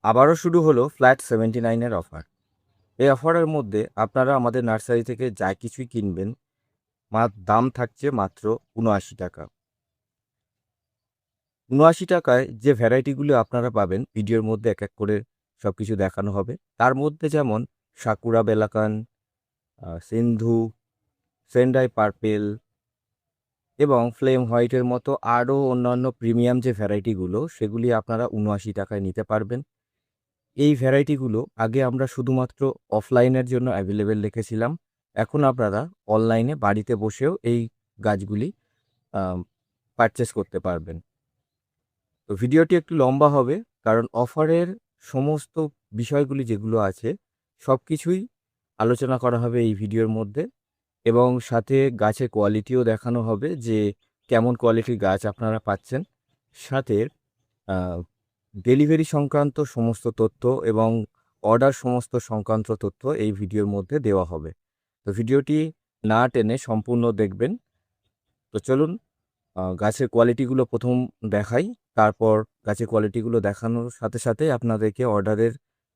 আবারও শুরু হলো ফ্ল্যাট 79-এর অফার। এই অফারের মধ্যে আপনারা আমাদের নার্সারি থেকে যা কিছুই কিনবেন দাম থাকছে মাত্র ৭৯ টাকা। ৭৯ টাকায় যে ভ্যারাইটিগুলো আপনারা পাবেন ভিডিওর মধ্যে এক এক করে সব কিছু দেখানো হবে। তার মধ্যে যেমন সাকুরা বেলাকান, সিন্ধু, সেন্ডাই পার্পেল এবং ফ্লেম হোয়াইটের মতো আরও অন্যান্য প্রিমিয়াম যে ভ্যারাইটিগুলো সেগুলি আপনারা ৭৯ টাকায় নিতে পারবেন। এই ভ্যারাইটিগুলো আগে আমরা শুধুমাত্র অফলাইনের জন্য অ্যাভেলেবেল রেখেছিলাম। এখন আপনারা অনলাইনে বাড়িতে বসেও এই গাছগুলি পারচেস করতে পারবেন। তো ভিডিওটি একটু লম্বা হবে, কারণ অফারের সমস্ত বিষয়গুলি যেগুলো আছে সব কিছুই আলোচনা করা হবে এই ভিডিওর মধ্যে, এবং সাথে গাছের কোয়ালিটিও দেখানো হবে যে কেমন কোয়ালিটির গাছ আপনারা পাচ্ছেন। সাথে ডেলিভারি সংক্রান্ত সমস্ত তথ্য এবং অর্ডার সমস্ত সংক্রান্ত তথ্য এই ভিডিওর মধ্যে দেওয়া হবে। তো ভিডিওটি না টেনে সম্পূর্ণ দেখবেন। তো চলুন গাছের কোয়ালিটিগুলো প্রথম দেখাই, তারপর গাছের কোয়ালিটিগুলো দেখানোর সাথে সাথে আপনাদেরকে অর্ডারের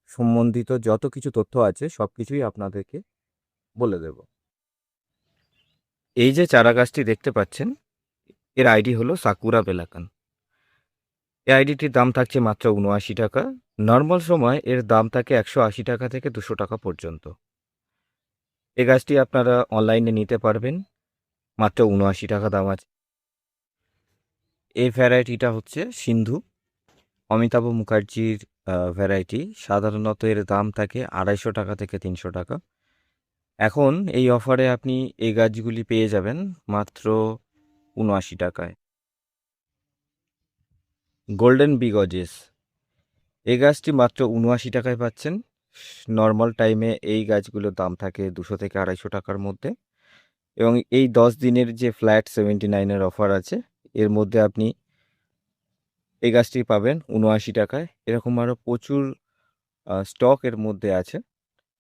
সম্বন্ধিত যত কিছু তথ্য আছে সব কিছুই আপনাদেরকে বলে দেব। এই যে চারা গাছটি দেখতে পাচ্ছেন, এর আইডি হলো সাকুরা বেলাকান। এই আইডিটির দাম থাকছে মাত্র ৭৯ টাকা। নর্মাল সময় এর দাম থাকে ১৮০ টাকা থেকে ২০০ টাকা পর্যন্ত। এই গাছটি আপনারা অনলাইনে নিতে পারবেন, মাত্র ৭৯ টাকা দাম আছে। এই ভ্যারাইটিটা হচ্ছে সিন্ধু, অমিতাভ মুখার্জির ভ্যারাইটি। সাধারণত এর দাম থাকে ২৫০ টাকা থেকে ৩০০ টাকা। এখন এই অফারে আপনি এই গাছগুলি পেয়ে যাবেন মাত্র ৭৯ টাকায়। গোল্ডেন বিগজেস, এই গাছটি মাত্র ৭৯ টাকায় পাচ্ছেন। নর্মাল টাইমে এই গাছগুলোর দাম থাকে ২০০ থেকে ২৫০ টাকার মধ্যে, এবং এই ১০ দিনের যে ফ্ল্যাট 79-এর অফার আছে এর মধ্যে আপনি এই গাছটি পাবেন ৭৯ টাকায়। এরকম আরও প্রচুর স্টক এর মধ্যে আছে,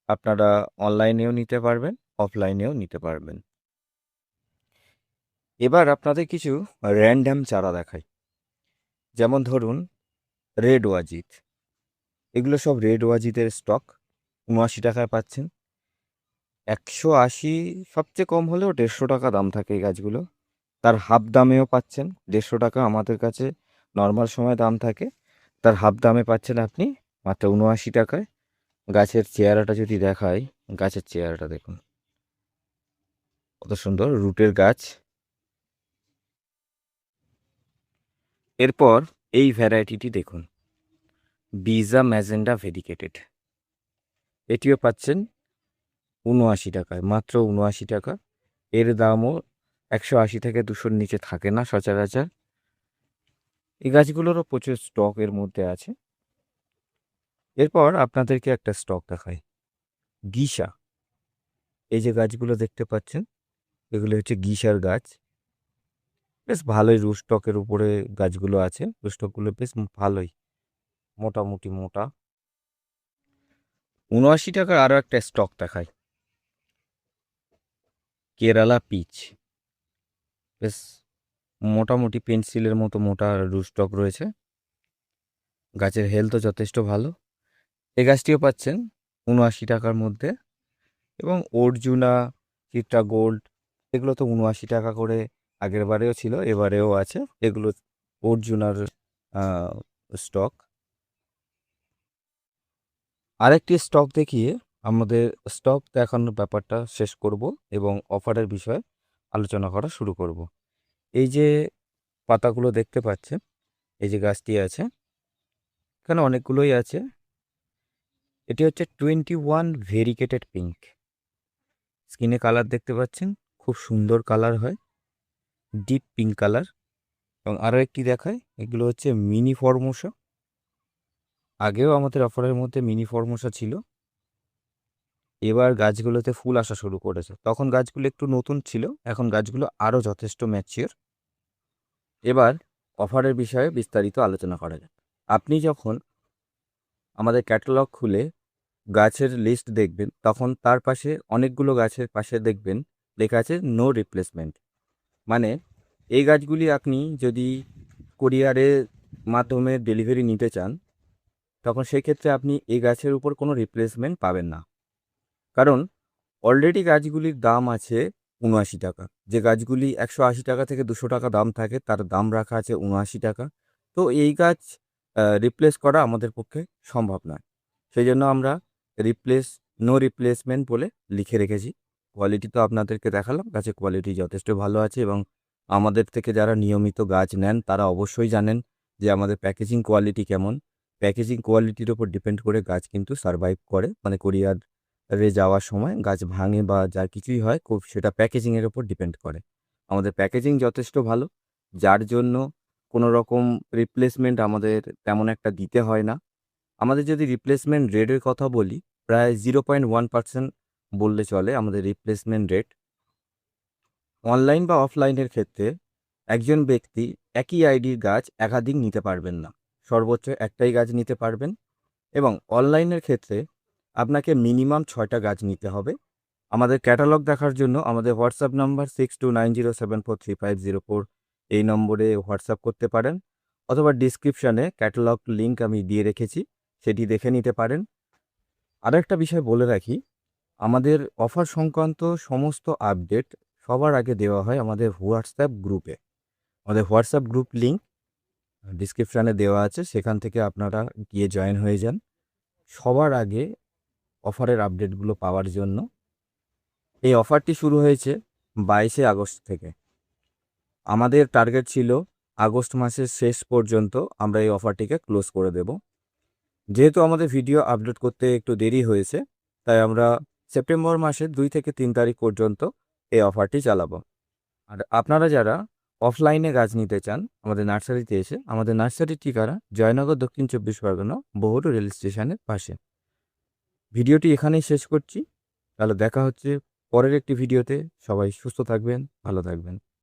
আপনারা অনলাইনেও নিতে পারবেন, অফলাইনেও নিতে পারবেন। এবার আপনাদের কিছু র্যান্ডাম চারা দেখাই। যেমন ধরুন রেড ওয়াজিদ, এগুলো সব রেড ওয়াজিদের স্টক। ৭৯ টাকায় পাচ্ছেন। ১৮০, সবচেয়ে কম হলেও ১৫০ টাকা দাম থাকে এই গাছগুলো। তার হাফ দামেও পাচ্ছেন ১৫০ টাকা। আমাদের কাছে নর্মাল সময় দাম থাকে, তার হাফ দামে পাচ্ছেন আপনি মাত্র ৭৯ টাকায়। গাছের চেহারাটা যদি দেখাই, গাছের চেহারাটা দেখুন কত সুন্দর, রুটের গাছ। এরপর এই ভ্যারাইটিটি দেখুন, বিজা ম্যাজেন্ডা ভেরিকেটেড। এটিও পাচ্ছেন ৭৯ টাকায়, মাত্র ৭৯ টাকা। এর দামও ১৮০ থেকে ২০০-র নিচে থাকে না সচরাচর। এই গাছগুলোরও প্রচুর স্টক এর মধ্যে আছে। এরপর আপনাদেরকে একটা স্টক দেখাই, গিশা। এই যে গাছগুলো দেখতে পাচ্ছেন এগুলো হচ্ছে গিশার গাছ। বেশ ভালোই রুস্টকের উপরে গাছগুলো আছে, রুস্টকগুলো বেশ ভালোই মোটামুটি মোটা। ৭৯ টাকার আরও একটা স্টক দেখাই, কেরালা পিচ। বেশ মোটামুটি পেন্সিলের মতো মোটা রুস্টক রয়েছে, গাছের হেলথও যথেষ্ট ভালো। এই গাছটিও পাচ্ছেন ৭৯ টাকার মধ্যে। এবং অর্জুনা, চিত্রা গোল্ড, এগুলো তো ৭৯ টাকা করে আগের বারেও ছিল, এবারেও আছে। এগুলো অর্জুনার স্টক। আরেকটি স্টক দেখিয়ে আমাদের স্টক দেখানোর ব্যাপারটা শেষ করব এবং অফারের বিষয়ে আলোচনা করা শুরু করব। এই যে পাতাগুলো দেখতে পাচ্ছেন, এই যে গাছটি আছে, এখানে অনেকগুলোই আছে। এটি হচ্ছে 21 ভেরিকেটেড পিঙ্ক। স্কিনে কালার দেখতে পাচ্ছেন, খুব সুন্দর কালার হয়, ডিপ পিঙ্ক কালার। এবং আরও একটি দেখায়, এগুলো হচ্ছে মিনি ফরমোসা। আগেও আমাদের অফারের মধ্যে মিনি ফরমোসা ছিল, এবার গাছগুলোতে ফুল আসা শুরু করেছে। তখন গাছগুলো একটু নতুন ছিল, এখন গাছগুলো আরও যথেষ্ট ম্যাচিওর। এবার অফারের বিষয়ে বিস্তারিত আলোচনা করা যাক। আপনি যখন আমাদের ক্যাটালগ খুলে গাছের লিস্ট দেখবেন, তখন তার পাশে অনেকগুলো গাছের পাশে দেখবেন লেখা আছে নো রিপ্লেসমেন্ট। মানে এই গাছগুলি আপনি যদি কুরিয়ারের মাধ্যমে ডেলিভারি নিতে চান, তখন সেক্ষেত্রে আপনি এই গাছের উপর কোনো রিপ্লেসমেন্ট পাবেন না। কারণ অলরেডি গাছগুলির দাম আছে ৭৯ টাকা। যে গাছগুলি ১৮০ টাকা থেকে ২০০ টাকা দাম থাকে তার দাম রাখা আছে ৭৯ টাকা। তো এই গাছ রিপ্লেস করা আমাদের পক্ষে সম্ভব নয়। সেজন্য আমরা নো রিপ্লেসমেন্ট বলে লিখে রেখেছি। কোয়ালিটি তো আপনাদেরকে দেখালাম, গাছের কোয়ালিটি যথেষ্ট ভালো আছে এবং আমাদের থেকে যারা নিয়মিত গাছ নেন তারা অবশ্যই জানেন যে আমাদের প্যাকেজিং কোয়ালিটি কেমন। প্যাকেজিং কোয়ালিটির ওপর ডিপেন্ড করে গাছ কিন্তু সারভাইভ করে, মানে কোরিয়ারে যাওয়ার সময় গাছ ভাঙে বা যা কিছুই হয় সেটা প্যাকেজিংয়ের ওপর ডিপেন্ড করে। আমাদের প্যাকেজিং যথেষ্ট ভালো, যার জন্য কোনো রকম রিপ্লেসমেন্ট আমাদের তেমন একটা দিতে হয় না। আমাদের যদি রিপ্লেসমেন্ট রেটের কথা বলি, প্রায় 0.1% বললে চলে আমাদের রিপ্লেসমেন্ট রেট। অনলাইন বা অফলাইনের ক্ষেত্রে একজন ব্যক্তি একই আইডির গাছ একাধিক নিতে পারবেন না, সর্বোচ্চ একটাই গাছ নিতে পারবেন। এবং অনলাইনের ক্ষেত্রে আপনাকে মিনিমাম 6টা গাছ নিতে হবে। আমাদের ক্যাটালগ দেখার জন্য আমাদের হোয়াটসঅ্যাপ নাম্বার 6290743504 এই নম্বরে হোয়াটসঅ্যাপ করতে পারেন, অথবা ডিসক্রিপশানে ক্যাটালগ লিঙ্ক আমি দিয়ে রেখেছি, সেটি দেখে নিতে পারেন। আরও একটা বিষয় বলে রাখি, আমাদের অফার সংক্রান্ত সমস্ত আপডেট সবার আগে দেওয়া হয় আমাদের হোয়াটসঅ্যাপ গ্রুপে। আমাদের হোয়াটসঅ্যাপ গ্রুপ লিঙ্ক ডিসক্রিপশানে দেওয়া আছে, সেখান থেকে আপনারা গিয়ে জয়েন হয়ে যান সবার আগে অফারের আপডেটগুলো পাওয়ার জন্য। এই অফারটি শুরু হয়েছে 22শে আগস্ট থেকে। আমাদের টার্গেট ছিল আগস্ট মাসের শেষ পর্যন্ত আমরা এই অফারটিকে ক্লোজ করে দেব। যেহেতু আমাদের ভিডিও আপলোড করতে একটু দেরি হয়েছে, তাই আমরা সেপ্টেম্বর মাসের 2 থেকে 3 তারিখ পর্যন্ত এই অফারটি চালাবো। আর আপনারা যারা অফলাইনে গাছ নিতে চান আমাদের নার্সারিতে এসে, আমাদের নার্সারির ঠিকানা জয়নগর, দক্ষিণ 24 পরগনা, বহুরু রেল স্টেশনের পাশে। ভিডিওটি এখানেই শেষ করছি, তাহলে দেখা হচ্ছে পরের একটি ভিডিওতে। সবাই সুস্থ থাকবেন, ভালো থাকবেন।